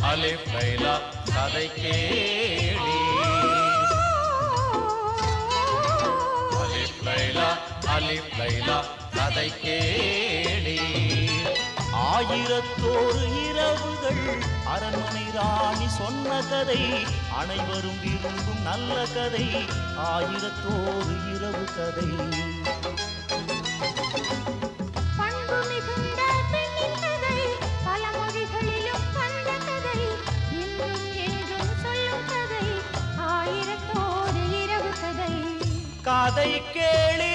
அலிஃப் லைலா கதை கேளி. அலிஃப் லைலா அலிஃப் லைலா கதை கேளி. ஆயிரத்தோரு இரவுகள் அரண்மனை ராணி சொன்ன கதை, அனைவரும் விரும்பும் நல்ல கதை, ஆயிரத்தோரு இரவு கதை. கதை கேளி.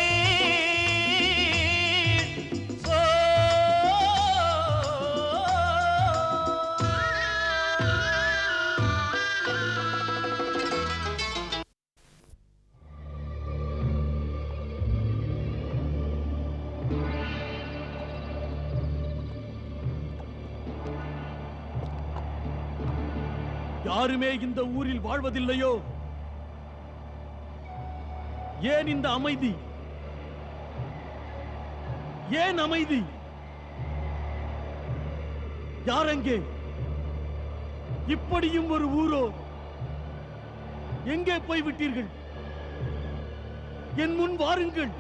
யாருமே இந்த ஊரில் வாழ்வதில்லையோ? ஏன் இந்த அமைதி? ஏன் அமைதி? யாரெங்கே? இப்படியும் ஒரு ஊரோ? எங்கே போய்விட்டீர்கள்? என் முன் வாருங்கள்.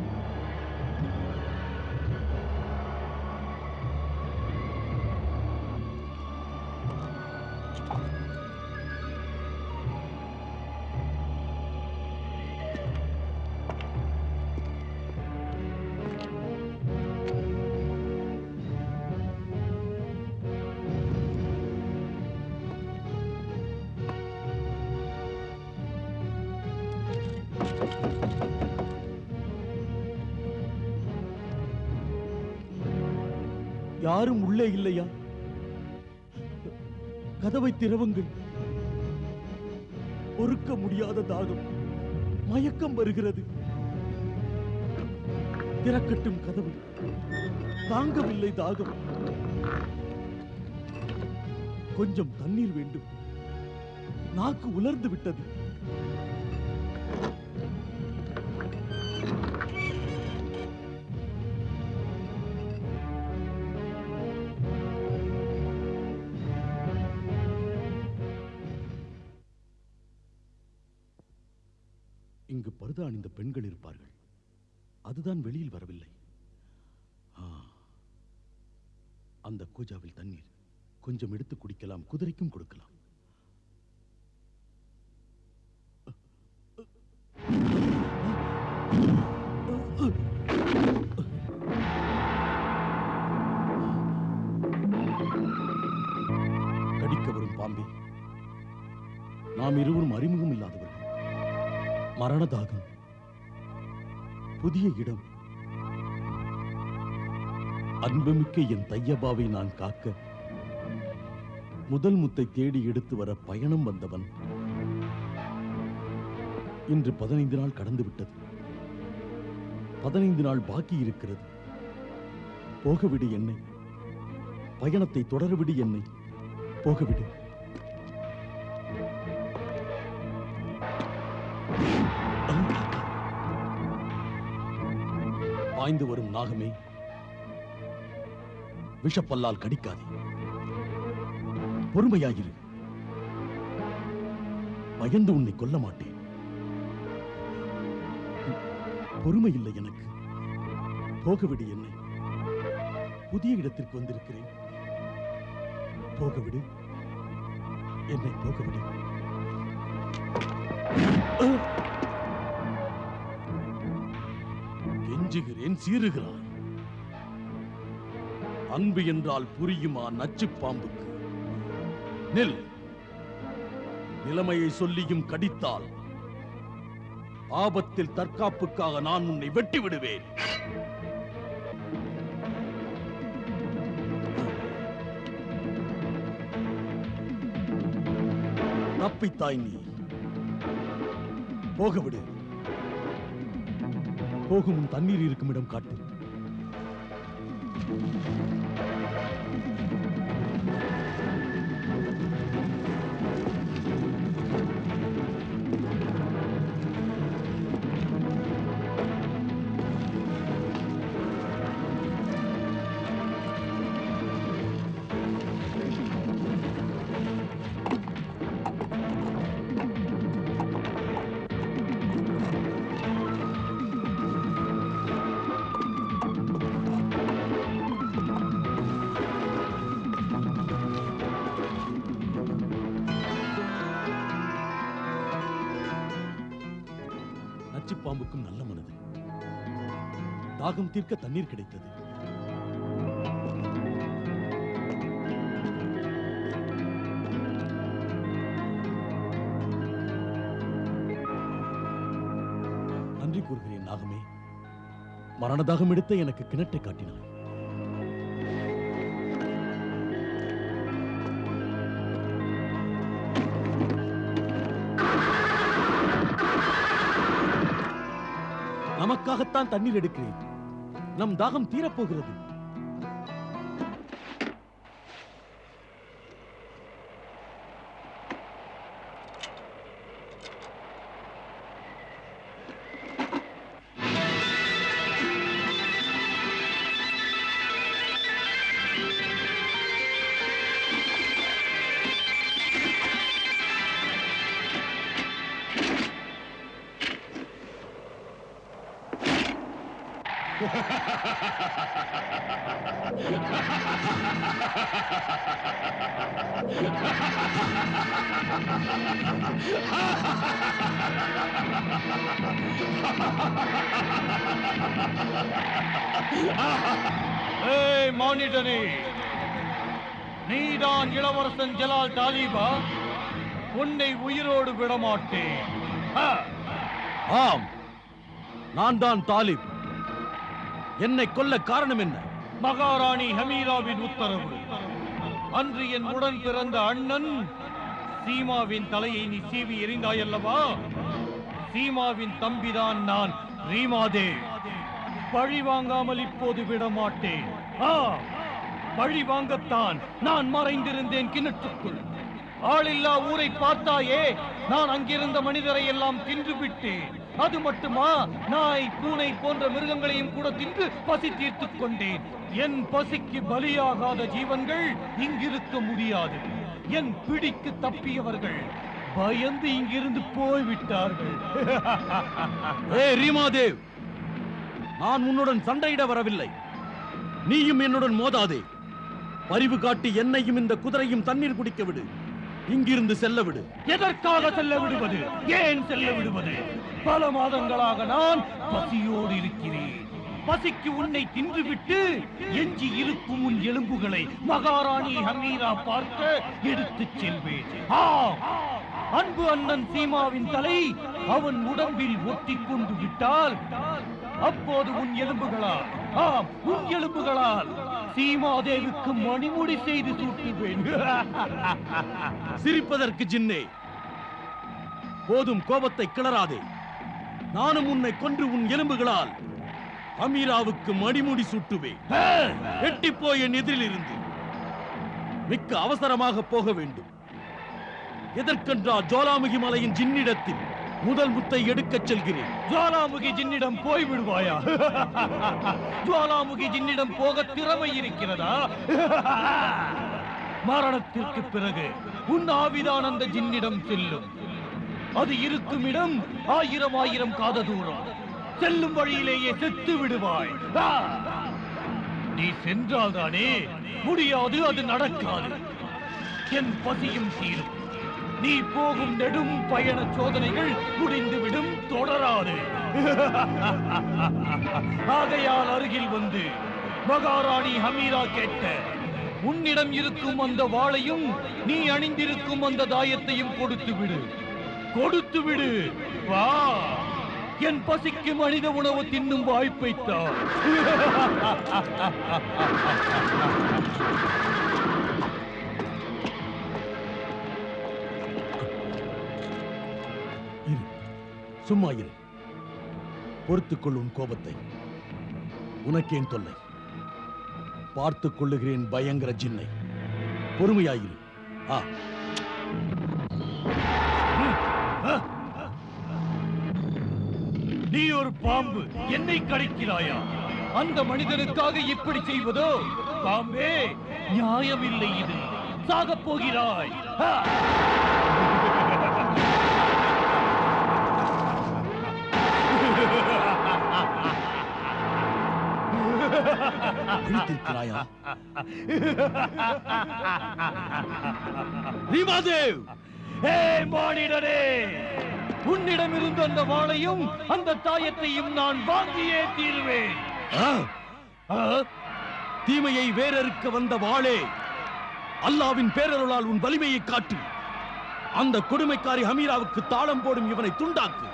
யாரும் உள்ளே இல்லையா? கதவை திறவுங்கள். பொறுக்க முடியாத தாகம், மயக்கம் வருகிறது. திறக்கட்டும் கதவு. தாங்கவில்லை தாகம். கொஞ்சம் தண்ணீர் வேண்டும். நாக்கு உலர்ந்து விட்டது. இங்கு பர்தா அணிந்த பெண்கள் இருப்பார்கள். அதுதான் வெளியில் வரவில்லை. அந்த கூஜாவில் தண்ணீர் கொஞ்சம் எடுத்து குடிக்கலாம், குதிரைக்கும் கொடுக்கலாம். கடிக்க வரும் பாம்பே, நாம் இருவரும் அறிமுகம் இல்லாதவர்கள். மரணதாகம், புதிய இடம். அன்புமிக்க என் தையபாவை நான் காக்க முதல் முத்தை தேடி எடுத்து வர பயணம் வந்தவன். இன்று 15 நாள் கடந்து விட்டது. 15 நாள் பாக்கி இருக்கிறது. போகவிடு என்னை. பயணத்தை தொடரவிடு என்னை. போகவிடு. பாய்ந்து வரும் நாகமே, விஷப்பல்லால் கடிக்காதே. பொறுமையாயிரு. பயந்து உன்னை கொல்ல மாட்டேன். பொறுமை இல்லை எனக்கு. போகவிடு என்னை. புதிய இடத்திற்கு வந்திருக்கிறேன். போகவிடு என்னை. போகவிடு. கெஞ்சுகிறேன், சீறுகிறாய். அன்பு என்றால் புரியுமா நச்சு பாம்புக்கு? நில். நிலைமையை சொல்லியும் கடித்தால் ஆபத்தில் தற்காப்புக்காக நான் உன்னை வெட்டி விடுவேன். தப்பித்தாய் நீ. போகவிடு. போகும் தண்ணீர் இருக்கும் இடம் காட்டு. பாம்புக்கும் நல்ல மனது. தாகம் தீர்க்க தண்ணீர் கிடைத்தது. நன்றி கூறுகிறேன் நாகமே. மரணதாகம் எடுத்த எனக்கு கிணற்றை காட்டினாய். நமக்காகத்தான் தண்ணீர் எடுக்கிறேன். நம் தாகம் தீரப்போகிறது. ஏய் மானிடனே, நீதான் இளவரசன் ஜலால் தாலிபா? உன்னை உயிரோடு விடமாட்டேன். ஆம், நான் தான் தாலிப். என்னை கொல்ல காரணம் என்ன? மகாராணி ஹமீராவின் உத்தரவு. அன்று என் உடன் பிறந்த அண்ணன் சீமாவின் தலையை நீ சீவி எறிந்தாயல்லவா? சீமாவின் தம்பிதான் நான், ரீமாதேவ். பழி வாங்காமல் இப்போது விட மாட்டேன். பழி வாங்கத்தான் நான் மறைந்திருந்தேன் கிணற்றுக்குள். ஆளில்லா ஊரை பார்த்தாயே, நான் அங்கிருந்த மனிதரை எல்லாம் தின்று விட்டேன். அது மட்டுமா, நாய் பூனை போன்ற மிருகங்களையும் கூட தின்று பசி தீர்த்துக் கொண்டேன். என் பசிக்கு பலியாகாத ஜீவன்கள் இங்கிருக்க முடியாது. என் பிடிக்கு தப்பியவர்கள் பயந்து இங்கிருந்து போய்விட்டார்கள். ரீமாதேவ், நான் உன்னுடன் சண்டையிட வரவில்லை. நீயும் என்னுடன் மோதாதே. பரிவு காட்டி என்னையும் இந்த குதிரையும் தண்ணீர் குடிக்க விடு. இங்கிருந்து செல்ல விடு. எதற்காக செல்ல விடுவது? ஏன் செல்ல விடுவது? பல மாதங்களாக நான் பசியோடு இருக்கிறேன். பசிக்கு உன்னை தின்றுவிட்டு எஞ்சி இருக்கும் உன் எலும்புகளை மகாராணி ஹமீரா பார்க்க எடுத்துச் செல்வேன். அன்பு அண்ணன் சீமாவின் தலை அவன் உடம்பில் ஒட்டிக் கொண்டு விட்டால் அப்போது உன் எலும்புகளால் சீமாதேவிக்கு மணிமுடி செய்து சூட்டுவேன். சிரிப்பதற்கு ஜின்னே, போதும், கோபத்தை கிளறாதே. நானும் உன்னை கொன்று உன் எலும்புகளால் அமீராவுக்கு மணிமுடி சூட்டுவேன். எட்டிப்போய் என் எதிரில் இருந்து. மிக்க அவசரமாக போக வேண்டும். எதற்கென்றா ஜுவாலாமுகி மலையின் ஜின்னிடத்தில் முதல் முத்தை எடுக்கச் செல்கிறேன். ஜுவாலாமுகி ஜின்னிடம் போய் விடுவாயா? ஜுவாலாமுகி ஜின்னிடம் போக திறமை இருக்கிறதா? மரணத்திற்கு பிறகு உன் ஆவிதான் அந்த ஜின்னிடம் செல்லும். அது இருக்கும் இடம் 1000 காத தூரம். செல்லும் வழியிலேயே செத்து விடுவாய். நீ சென்றால் தானே? முடியாது, அது நடக்காது. என் பசியும் தீரும். நீ போகும் நெடும் பயண சோதனைகள் முடிந்துவிடும், தொடராது. ஆகையால் அருகில் வந்து மகாராணி ஹமீரா கேட்ட உன்னிடம் இருக்கும் அந்த வாளையும் நீ அணிந்திருக்கும் அந்த தாயத்தையும் கொடுத்து விடு. வா, என் பசிக்கு மனித உணவு தின்னும் வாய்ப்பைத்தான். சும்மா இரு. பொறுத்துக் கொள்ளும் கோபத்தை. உனக்கேன் தொல்லை? பார்த்துக் கொள்ளுகிறேன் பயங்கர ஜின்னை. பொறுமையாயிரு. நீ ஒரு பாம்பு, என்னை கடிக்கிறாயா? அந்த மனிதனுக்காக இப்படி செய்வதோ? பாம்பே, நியாயமில்லை. இது சாகப் போகிறாய். ரீமாதேவ்! மானிடனே, உன்னிடமிருந்து அந்த வாளையும் அந்த தாயத்தையும் நான் வாங்கியே தீருவேன். தீமையை வேறறுக்க வந்த வாளே, அல்லாவின் பேரருளால் உன் வலிமையை காட்டு. அந்த கொடுமைக்காரி ஹமீராவுக்கு தாளம் போடும் இவனை துண்டாக்கு.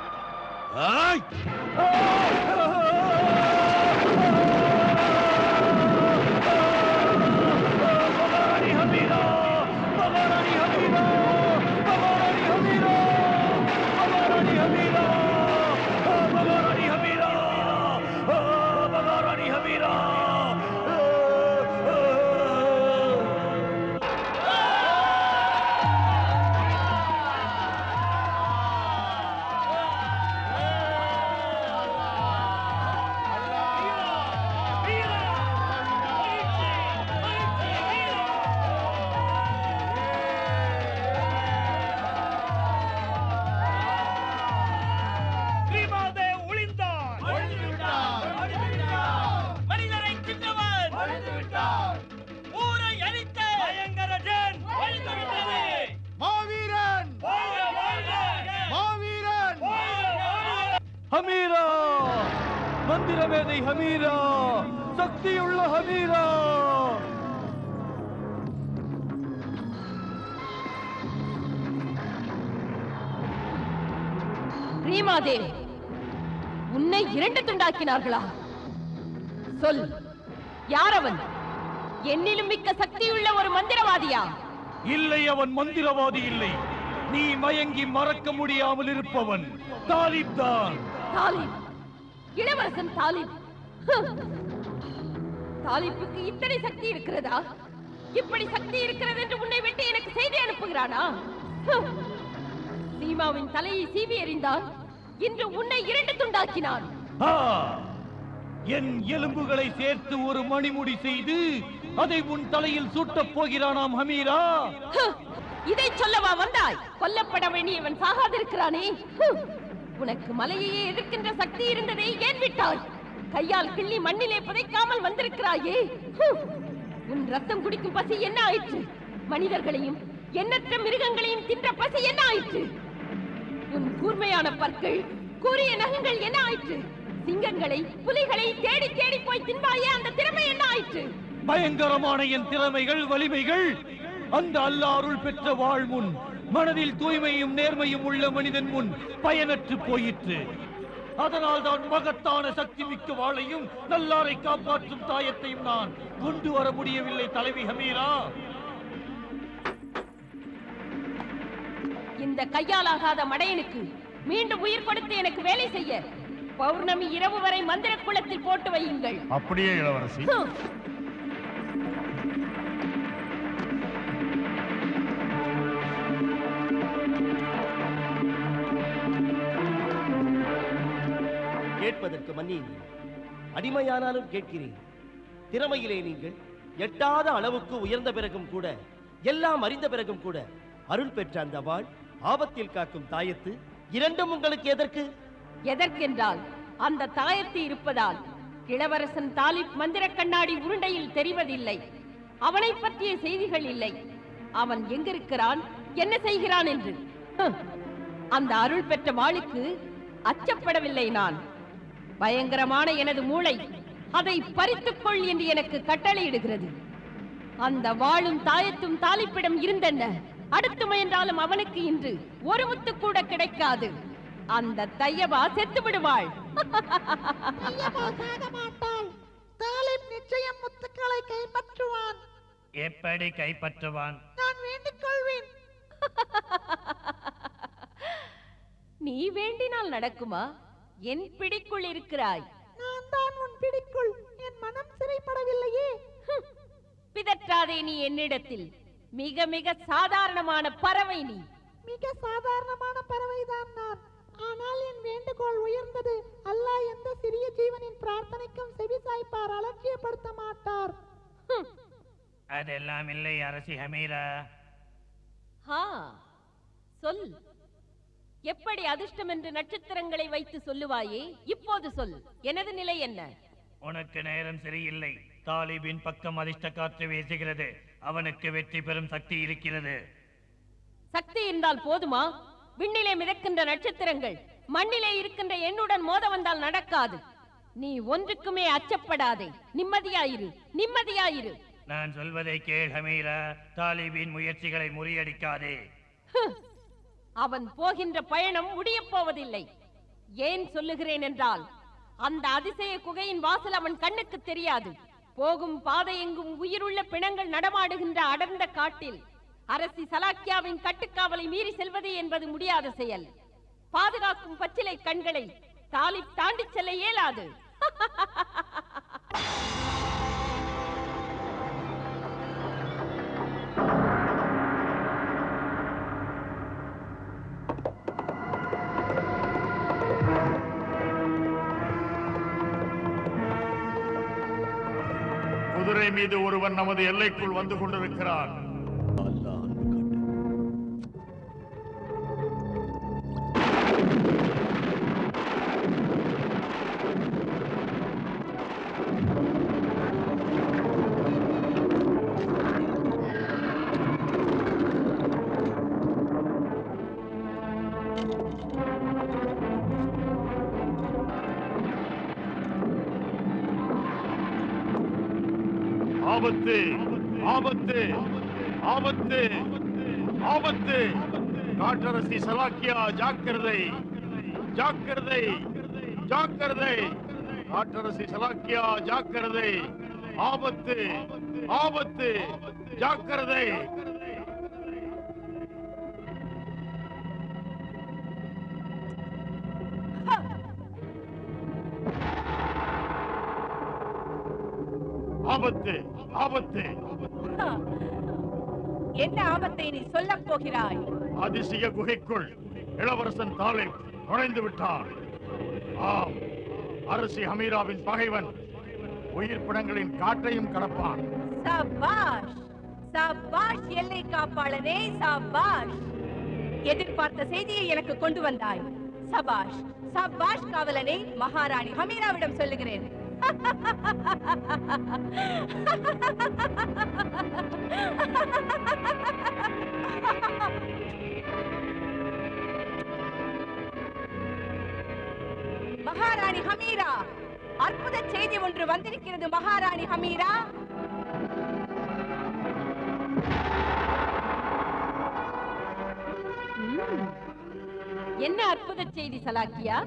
ஹமீரா, மந்திரவேதை ஹமீரா, சக்தியுள்ள ஹமீரா. ரீமாதேவி, உன்னை 2 துண்டாக்கினார்களா? சொல், யார் அவன்? என்னிலும் மிக்க சக்தியுள்ள ஒரு மந்திரவாதியா? இல்லை, அவன் மந்திரவாதி இல்லை. நீ மயங்கி மறக்க முடியாமல் இருப்பவன் தாலிப் தான். தாலிப், இளவரசன் தாலிப். தாலிப்புக்கு இத்தனை சக்தி இருக்கிறதா? இப்படி சக்தி இருக்கிறது என்று உன்னை விட்டு எனக்கு செய்தி அனுப்புகிறானா? சீமாவின் தலையை சீவி எறிந்தான், இன்று உன்னை 2 துண்டாக்கினான். என் எலும்புகளை சேர்த்து ஒரு மணிமுடி செய்து அதை உன் தலையில் சூட்டப் போகிறானாம் ஹமீரா. இதை சொல்லவா வந்தாய்? கொல்லப்பட வேண்டியவன் சாகாதிருக்கிறானே. உனக்கு மலையையே எதிர்க்கின்ற சக்தி இருந்ததை ஏன் விட்டாய்? கையால் கிள்ளி மண்ணிலே புதைக்காமல் வந்திருக்கிறாயே. உன் ரத்தம் குடிக்கும் பசி என்ன ஆயிற்று? மனிதர்களையும் எண்ணற்ற மிருகங்களையும் தின்ற பசி என்ன ஆயிற்று? உன் கூர்மையான பற்கள், கூரிய நகங்கள் என்ன ஆயிற்று? சிங்கங்களை, புலிகளை தேடி தேடி போய் தின்பாயே, அந்த திறமை என்ன ஆயிற்று? பயங்கரமான என் திறமைகள், வலிமைகள் அந்த அல்லாஹ் அருள் பெற்ற வாழ் முன், மனதில் தூய்மையும் நேர்மையும் உள்ள மனிதன் முன் பயனற்று போயிற்று. அதனால் தான் மகத்தான சக்தி மிக்க வாளையும் நல்லாரை காப்பாற்றும் தாயத்தையும் நான் கொண்டு வர முடியவில்லை தலைவி ஹமீரா. இந்த கையாலாகாத மடையனுக்கு மீண்டும் உயிர் கொடுத்து எனக்கு வேலை செய்ய பௌர்ணமி இரவு வரை மந்திர குளத்தில் போட்டு வையுங்கள். அப்படியே இளவரசி. கேட்பதற்கு மன்னியுங்கள், அடிமையானாலும் கேட்கிறேன். திறமையிலே நீங்கள் எட்டாத அளவுக்கு உயர்ந்த பிறகும் கூட, எல்லாம் அறிந்த பிறகும் கூட, அருள் பெற்ற அந்த வாள், ஆபத்தில் காக்கும் தாயத்து, இரண்டும் உங்களுக்கு எதற்கு? எதற்கென்றால் அந்த தாயத்து இருப்பதால் இளவரசன் தாலிப் மந்திர கண்ணாடி உருண்டையில் தெரிவதில்லை. அவனை பற்றிய செய்திகள் இல்லை. அவன் எங்கிருக்கிறான், என்ன செய்கிறான் என்று. அந்த அருள் பெற்ற வாளுக்கு அச்சப்படவில்லை நான். பயங்கரமான எனது மூளை அதை பறித்துக்கொள் என்று எனக்கு கட்டளையிடுகிறது. அந்த வாளும் தாயத்தும் தாலிப்பிடம் இருந்தென்ன, அடுத்து முயன்றாலும் அவனுக்கு இன்று ஒரு முத்து கூட கிடைக்காது. அந்த தையபா செத்து விடுவாள். தாலிப் நிச்சயம் முத்துக்களை கைப்பற்றுவான். எப்படி கைப்பற்றுவான்? நான் வேண்டிக் கொள்வேன். நீ வேண்டினால் நடக்குமா? என் பிடிக்குள் இருக்கிறாய். நான் தான் உன் பிடிக்குள். என் மனம் சிறைப்படவில்லையே. பிதற்றாதே நீ என்னிடத்தில். மிக மிக சாதாரணமான பறவை நீ. மிக சாதாரணமான பறவைதான் நான். ஆனால் என் வேண்டுகோள் உயர்ந்தது. அல்லாஹ் எந்த சிறிய ஜீவனின் பிரார்த்தனைக்கும் செவிசாய்ப்பார், அலட்சியப்படுத்த மாட்டார். அதெல்லாம் இல்லை அரசி ஹமீரா. சொல். எப்படி அதிர்ஷ்டம் என்று நட்சத்திரங்களை வைத்து சொல்லுவாயே, இப்போது சொல். எனது நிலை என்ன? உனக்கு நேரம் சரியில்லை. தாலிபின் பக்கம் அதிர்ஷ்ட காற்று வீசுகிறது. அவனுக்கு வெற்றி பெறும் சக்தி இருக்கிறது. சக்தி இருந்தால் போதுமா? விண்ணிலே மிதக்கின்ற நட்சத்திரங்கள் மண்ணிலே இருக்கின்ற என்னுடன் மோத வந்தால் நடக்காது. நீ ஒன்றுக்குமே அச்சப்படாதே. நிம்மதியாயிரு, நிம்மதியாயிரு. நான் சொல்வதை கேள் ஹமீரா. தாலிபின் முயற்சிகளை முறியடிக்காதே. அவன் போகின்ற பயணம் முடியப் போவதில்லை. ஏன் சொல்லுகிறேன் என்றால், அந்த அதிசய குகையின் வாசல் அவன் கண்ணுக்கு தெரியாது. போகும் பாதை எங்கும் உயிருள்ள பிணங்கள் நடமாடுகின்ற அடர்ந்த காட்டில் அரசி சலாக்கியாவின் கட்டுக்காவலை மீறி செல்வது என்பது முடியாத செயல். பாதுகாக்கும் பச்சிலை கண்களை தாலிப் தாண்டி செல்ல இயலாது. குதிரை மீது ஒருவன் நமது எல்லைக்குள் வந்து கொண்டிருக்கிறான். அல்லாஹ் அன்பு காட்டு. ஆபத்து, ஆபத்து, ஆபத்து, ஆபத்து! காட்டரசி சலாக்கியா, ஜாக்கிரதை, ஜாக்கிரதை, ஜாக்கிரதை! காட்டரசி சலாக்கியா, ஜாக்கிரதை! ஆபத்து, ஆபத்து, ஜாக்கிரதை! ஆபத்து, ஆபத்து! என்ன ஆபத்தை நீ சொல்லப் போகிறாய்? அதிசய குகைக்குள் இளவரசன் தாலிப் நுழைந்து விட்டான். ஆம், அரசி ஹமீராவின் பகைவன் உயிர் பிணங்களின் காற்றையும் கடப்பான். சபாஷ், சபாஷ் எல்லை காப்பாளனே, சபாஷ்! எதிர்பார்த்த செய்தியை எனக்கு கொண்டு வந்தாய். சபாஷ், சபாஷ் காவலனே. மகாராணி ஹமீராவிடம் சொல்லுகிறேன். மகாராணி ஹமீரா, அற்புத செய்தி ஒன்று வந்திருக்கிறது. மகாராணி ஹமீரா, என்ன அற்புத செய்தி சலாக்கியா?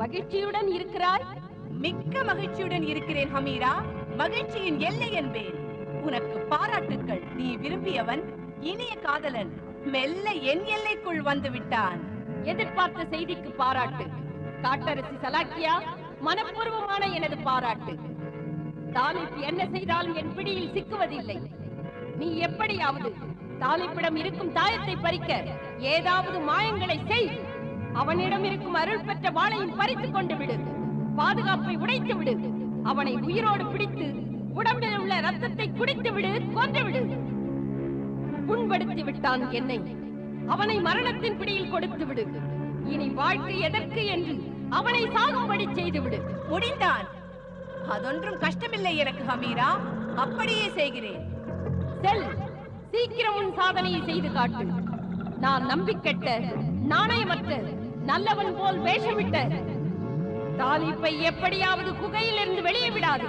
மகிழ்ச்சியுடன் இருக்கிறாய்? மிக்க மகிழ்ச்சியுடன் இருக்கிறேன் ஹமீரா. மகிழ்ச்சியின் எல்லை என்பேன். உனக்கு பாராட்டுக்கள். நீ விரும்பியவன், இனிய காதலன் மெல்ல என் எல்லைக்குள் வந்து விட்டான். எதிர்பார்த்த செய்திக்கு பாராட்டு. காட்டரசி சலாக்கியா, மனப்பூர்வமான எனது பாராட்டு. தாலிப் என்ன செய்தாலும் என் பிடியில் சிக்குவதில்லை. நீ எப்படியாவது தாலிப்பிடம் இருக்கும் தாயத்தை பறிக்க ஏதாவது மாயங்களை செய். அவனிடம் இருக்கும் அருள் பெற்ற வாளையும் பறித்துக் கொண்டு விடு. பாதுகாப்பை உடைத்து விடு. அவனை உயிரோடு பிடித்து உடம்பில் உள்ள ரத்தத்தை குடித்து விடு, கொன்று விடு. புண்படுத்தி விட்டான் என்னை. அவனை மரணத்தின் பிடியில் கொடுத்து விடு. இனி வாழ்க்கை எதற்கு என்று அவனை சாகும்படி செய்து விடு. முடிந்தான். அதொன்றும் கஷ்டமில்லை எனக்கு ஹமீரா. அப்படியே செய்கிறேன். செல், சீக்கிரம் உன் சாதனையை செய்து காட்டு. நான் நம்பிக்கெட்ட, நாணயமற்ற, நல்லவன் போல் வேஷமிட்ட தாலிப்பை எப்படியாவது குகையில் இருந்து வெளியே விடாது.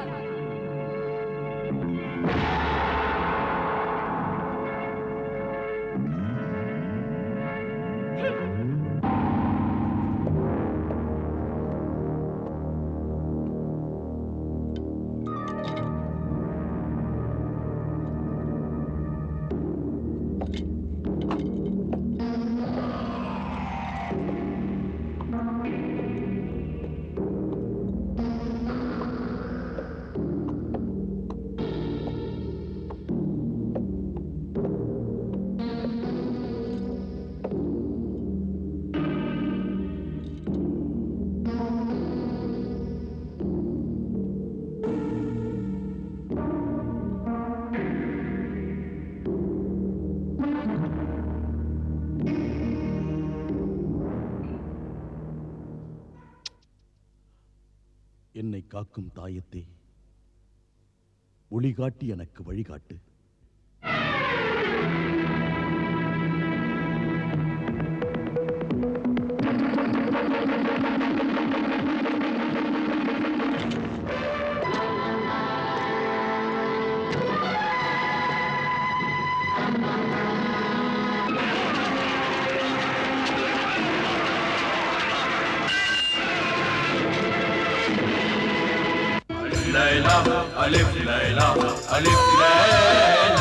என்னை காக்கும் தாயத்தே, ஒளிகாட்டி எனக்கு வழிகாட்டு. Alif Layla, Alif Layla.